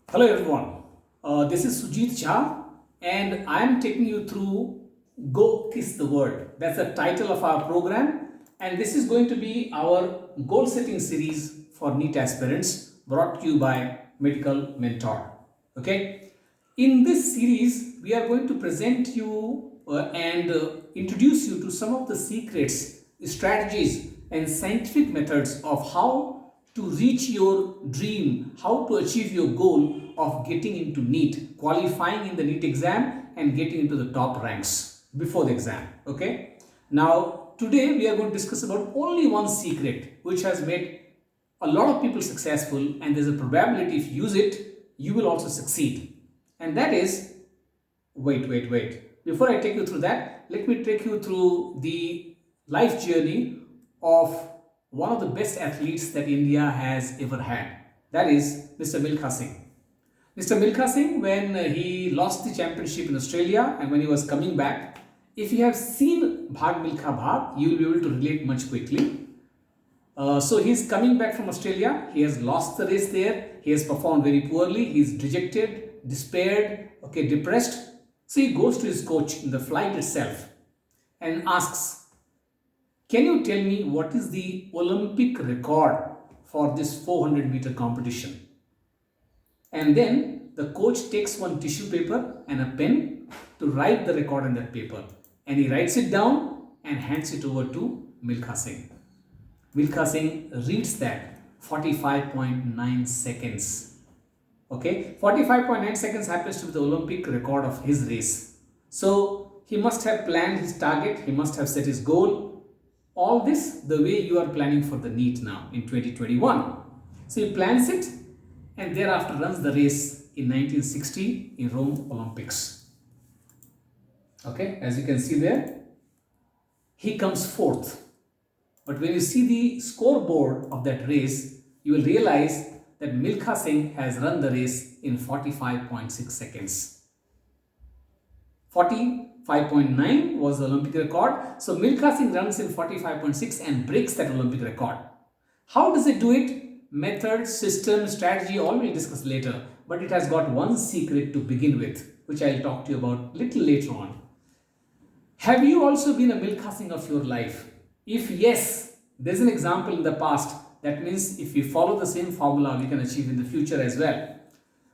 Hello everyone, this is Sujit Jha and I am taking you through Go Kiss the World. That's the title of our program, and this is going to be our goal setting series for NEET aspirants brought to you by Medical Mentor. Okay, in this series we are going to present you and introduce you to some of the secrets, strategies and scientific methods of how to reach your dream, how to achieve your goal of getting into NEET, qualifying in the NEET exam and getting into the top ranks before the exam. Okay. Now today we are going to discuss about only one secret which has made a lot of people successful, and there's a probability if you use it you will also succeed, and that is wait. Before I take you through that, let me take you through the life journey of one of the best athletes that India has ever had. That is Mr. Milkha Singh. Mr. Milkha Singh, when he lost the championship in Australia and when he was coming back, if you have seen Bhag Milkha Bhag, you will be able to relate much quickly. So he's coming back from Australia. He has lost the race there. He has performed very poorly. He's dejected, despaired, okay, depressed. So he goes to his coach in the flight itself and asks, "Can you tell me what is the Olympic record for this 400-meter competition?" And then the coach takes one tissue paper and a pen to write the record on that paper. And he writes it down and hands it over to Milkha Singh. Milkha Singh reads that 45.9 seconds. Okay, 45.9 seconds happens to be the Olympic record of his race. So he must have planned his target, he must have set his goal. All this the way you are planning for the NEET now in 2021. So he plans it and thereafter runs the race in 1960 in Rome Olympics. Okay, as you can see there, he comes fourth. But when you see the scoreboard of that race, you will realize that Milkha Singh has run the race in 45.6 seconds. 45.9 was the Olympic record. So Milkha Singh runs in 45.6 and breaks that Olympic record. How does it do it? Method, system, strategy, all we'll discuss later. But it has got one secret to begin with, which I'll talk to you about little later on. Have you also been a Milkha Singh of your life? If yes, there's an example in the past. That means if you follow the same formula, we can achieve in the future as well.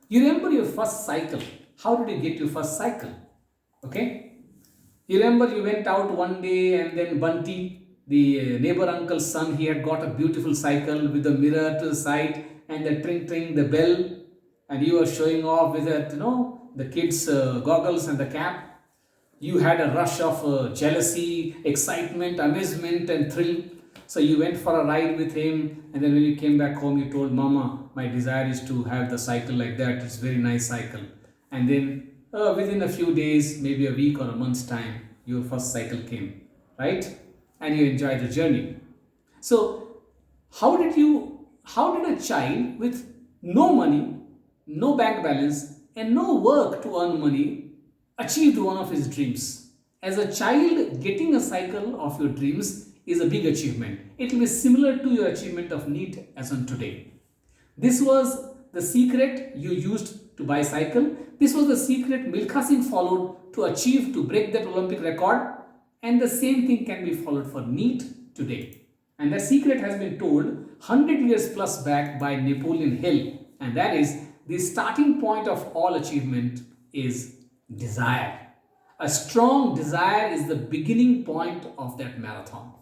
You remember your first cycle. How did you get your first cycle? Okay. You remember you went out one day and then Bunty, the neighbor uncle's son, he had got a beautiful cycle with a mirror to the side and the tring, the bell, and you were showing off with that, the kids' goggles and the cap. You had a rush of jealousy, excitement, amazement and thrill. So you went for a ride with him, and then when you came back home, you told Mama, my desire is to have the cycle like that. It's a very nice cycle. And then within a few days, maybe a week or a month's time, your first cycle came, right? And you enjoyed the journey. So how did a child with no money, no bank balance, and no work to earn money achieved one of his dreams? As a child, getting a cycle of your dreams is a big achievement. It will be similar to your achievement of NEET as on today. This was the secret you used to buy cycle. This was the secret Milkha Singh followed to achieve, to break that Olympic record. And the same thing can be followed for NEET today. And the secret has been told 100 years plus back by Napoleon Hill. And that is, the starting point of all achievement is desire. A strong desire is the beginning point of that marathon.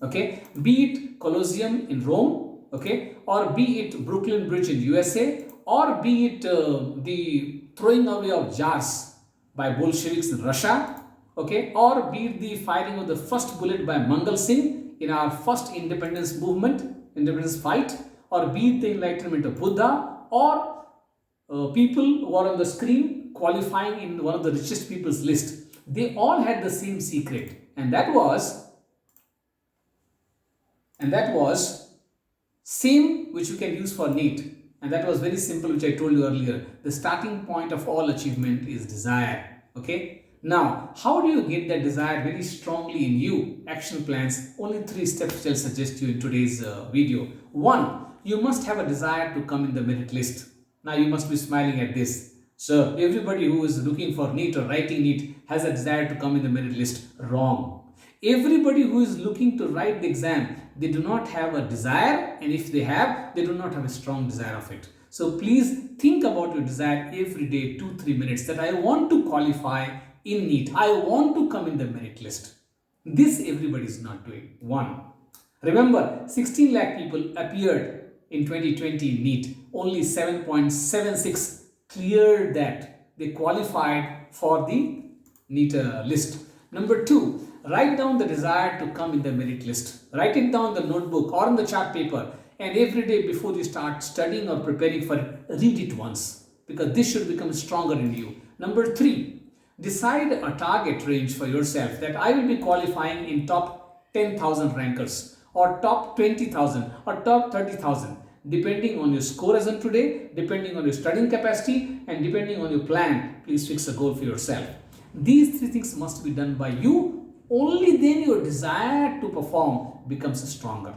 Okay, be it Colosseum in Rome, okay, or be it Brooklyn Bridge in USA, or be it the throwing away of jars by Bolsheviks in Russia, okay, or be it the firing of the first bullet by Mangal Singh in our first independence fight, or be it the enlightenment of Buddha, or people who are on the screen qualifying in one of the richest people's list. They all had the same secret, and that was same which you can use for NEET, and that was very simple, which I told you earlier. The starting point of all achievement is desire. Okay, now how do you get that desire very strongly in you? Action plans, only 3 steps which I'll suggest you in today's video. 1, you must have a desire to come in the merit list. Now you must be smiling at this. So everybody who is looking for NEET or writing NEET has a desire to come in the merit list. Wrong. Everybody who is looking to write the exam, they do not have a desire, and if they have, they do not have a strong desire of it. So please think about your desire every day, 2-3 minutes, that I want to qualify in NEET. I want to come in the merit list. This everybody is not doing. One. Remember, 16 lakh people appeared in 2020 NEET. Only 7.76 cleared that. They qualified for the NEET list. Number two, write down the desire to come in the merit list. Write it down in the notebook or on the chart paper, and every day before you start studying or preparing for it, read it once, because this should become stronger in you. Number three, decide a target range for yourself, that I will be qualifying in top 10,000 rankers or top 20,000 or top 30,000, depending on your score as on today, depending on your studying capacity, and depending on your plan. Please fix a goal for yourself. These three things must be done by you. Only then your desire to perform becomes stronger.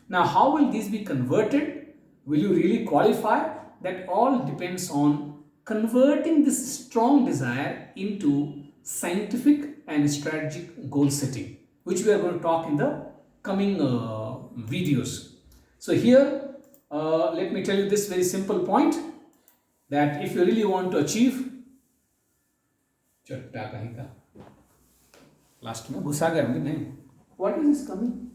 Now, how will these be converted? Will you really qualify? That all depends on converting this strong desire into scientific and strategic goal setting, which we are going to talk in the coming videos. So here, let me tell you this very simple point, that if you really want to achieve, last में घुसा गया नहीं, what is this coming?